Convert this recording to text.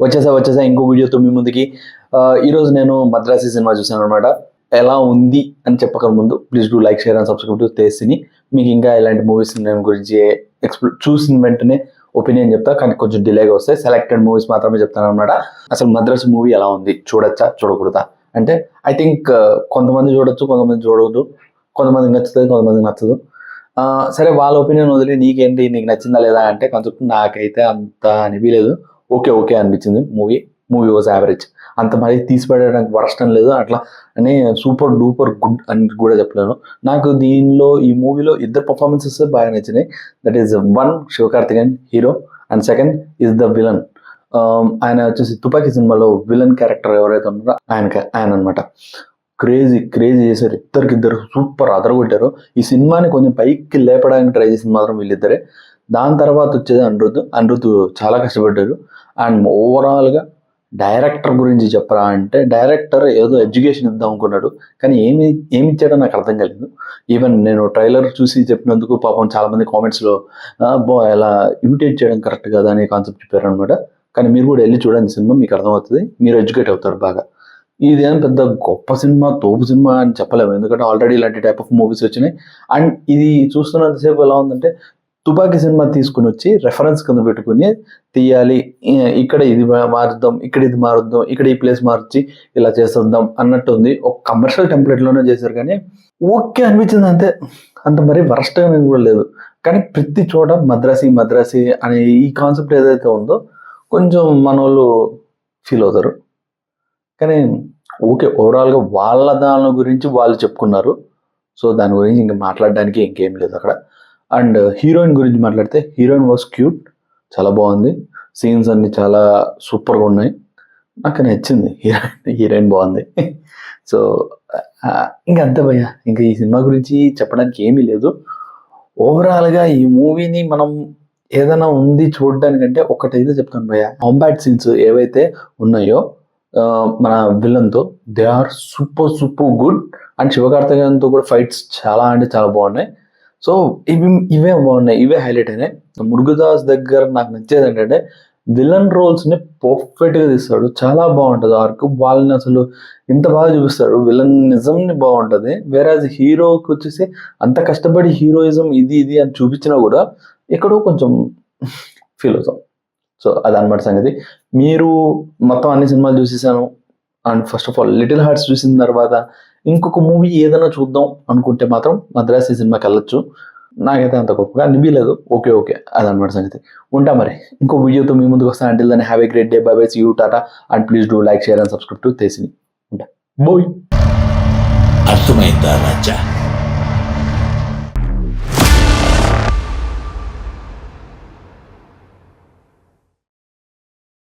వచ్చేసా ఇంకో వీడియోతో మీ ముందుకి. ఈరోజు నేను మద్రాసి సినిమా చూసాను అనమాట. ఎలా ఉంది అని చెప్పక ముందు please do like, share and subscribe to తేసిని. మీకు ఇంకా ఇలాంటి మూవీస్ నేను గురించి చూసిన వెంటనే ఒపీనియన్ చెప్తా, కానీ కొంచెం డిలేగా వస్తాయి. సెలెక్టెడ్ మూవీస్ మాత్రమే చెప్తాను అనమాట. అసలు మద్రాసి మూవీ ఎలా ఉంది, చూడొచ్చా చూడకూడదా అంటే ఐ థింక్ కొంతమంది చూడొచ్చు, కొంతమంది చూడవద్దు. కొంతమందికి నచ్చుతుంది, కొంతమందికి నచ్చదు. సరే, వాళ్ళ ఒపీనియన్ వదిలి నీకేంటి, నీకు నచ్చిందా లేదా అంటే కొంచెం నాకైతే అంత అనిపించలేదు. ఓకే అనిపించింది. Movie was average. అంత మరీ తీసిపడడానికి వర్స్ట్ అని లేదు, అట్లా అని సూపర్ డూపర్ గుడ్ అని కూడా చెప్పలేను. నాకు ఈ మూవీలో ఇద్దరు పర్ఫార్మెన్సెస్ బాగా నచ్చినాయి. That is one, Sivakarthikeyan hero, and second is the villain. ఆయన వచ్చేసి తుపాకీ సినిమాలో విలన్ క్యారెక్టర్ ఎవరైతే ఉన్నారో ఆయన అనమాట. క్రేజీ చేశారు. ఇద్దరు సూపర్ అదరగొట్టారు. ఈ సినిమాని కొంచెం పైకి లేపడానికి ట్రై చేసింది మాత్రం వీళ్ళిద్దరే. దాని తర్వాత వచ్చేది అనిరుద్ధ్ చాలా కష్టపడ్డారు. అండ్ ఓవరాల్గా డైరెక్టర్ గురించి చెప్పరా అంటే, డైరెక్టర్ ఏదో ఎడ్యుకేషన్ ఇద్దాం అనుకున్నాడు, కానీ ఏమి ఇచ్చాడో నాకు అర్థం కాలేదు. ఈవెన్ నేను ట్రైలర్ చూసి చెప్పినందుకు పాపం చాలా మంది కామెంట్స్లో ఎలా ఇమిటేట్ చేయడం కరెక్ట్ కదా అనే కాన్సెప్ట్ చెప్పారు అనమాట. కానీ మీరు కూడా వెళ్ళి చూడండి సినిమా, మీకు అర్థమవుతుంది, మీరు ఎడ్యుకేట్ అవుతారు బాగా. ఇదేం పెద్ద గొప్ప సినిమా, తోపు సినిమా అని చెప్పలేము, ఎందుకంటే ఆల్రెడీ ఇలాంటి టైప్ ఆఫ్ మూవీస్ వచ్చినాయి. అండ్ ఇది చూస్తున్నంతసేపు ఎలా ఉందంటే, తుపాకీ సినిమా తీసుకుని వచ్చి రెఫరెన్స్ కింద పెట్టుకుని తీయాలి, ఇక్కడ ఇది మారుద్దాం, ఇక్కడ ఇది మారుద్దాం, ఇక్కడ ఈ ప్లేస్ మార్చి ఇలా చేసేద్దాం అన్నట్టు ఉంది. ఒక కమర్షియల్ టెంప్లెట్లోనే చేశారు, కానీ ఓకే అనిపించింది అంతే. అంత మరీ వరస్ట్ అనేది కూడా లేదు. కానీ ప్రతి చోట మద్రాసి అనే ఈ కాన్సెప్ట్ ఏదైతే ఉందో కొంచెం మన వాళ్ళు ఫీల్ అవుతారు. కానీ ఓకే, ఓవరాల్గా వాళ్ళ దాని గురించి వాళ్ళు చెప్పుకున్నారు. సో దాని గురించి ఇంకా మాట్లాడడానికి ఇంకేం లేదు అక్కడ. అండ్ హీరోయిన్ గురించి మాట్లాడితే, హీరోయిన్ వాజ్ క్యూట్, చాలా బాగుంది. సీన్స్ అన్ని చాలా సూపర్గా ఉన్నాయి. నాకు నచ్చింది, హీరోయిన్ బాగుంది. సో ఇంకా అంతే భయ్య, ఇంకా ఈ సినిమా గురించి చెప్పడానికి ఏమీ లేదు. ఓవరాల్గా ఈ మూవీని మనం ఏదైనా ఉంది చూడడానికంటే ఒకటైతే చెప్తాను భయ్య, కాంబాట్ సీన్స్ ఏవైతే ఉన్నాయో మన విలన్తో, they are super good. And శివకార్తికేయన్తో కూడా ఫైట్స్ చాలా అంటే చాలా బాగున్నాయి. సో ఇవే బాగున్నాయి, ఇవే హైలైట్ అయినాయి. మురుగదాస్ దగ్గర నాకు నచ్చేది ఏంటంటే, విలన్ రోల్స్ని పర్ఫెక్ట్గా తీస్తాడు, చాలా బాగుంటుంది ఆర్క్. వాళ్ళని అసలు ఇంత బాగా చూపిస్తాడు, విలన్ నిజంని బాగుంటుంది. వేరేజ్ హీరోకి వచ్చేసి అంత కష్టపడి హీరోయిజం ఇది అని చూపించినా కూడా ఎక్కడో కొంచెం ఫీల్ అవుతాం. సో అదనమాట సంగతి. మీరు మొత్తం అన్ని సినిమాలు చూసేసాను. And first of all Little Hearts చూసిన తర్వాత ఇంకొక మూవీ ఏదైనా చూద్దాం అనుకుంటే మాత్రం మద్రాసి సినిమాకి వెళ్ళొచ్చు. నాకైతే అంత గొప్పగా అనిపించలేదు. ఓకే అదనమాట సంగతి. ఉంటా మరి, ఇంకో వీడియోతో మీ ముందుకు వస్తాను. Until then have a great day, bye bye, see you, టాటా. And please do like, share and subscribe to తేసిని. ఉంటా, బాయ్. అర్థమైందా రాజా?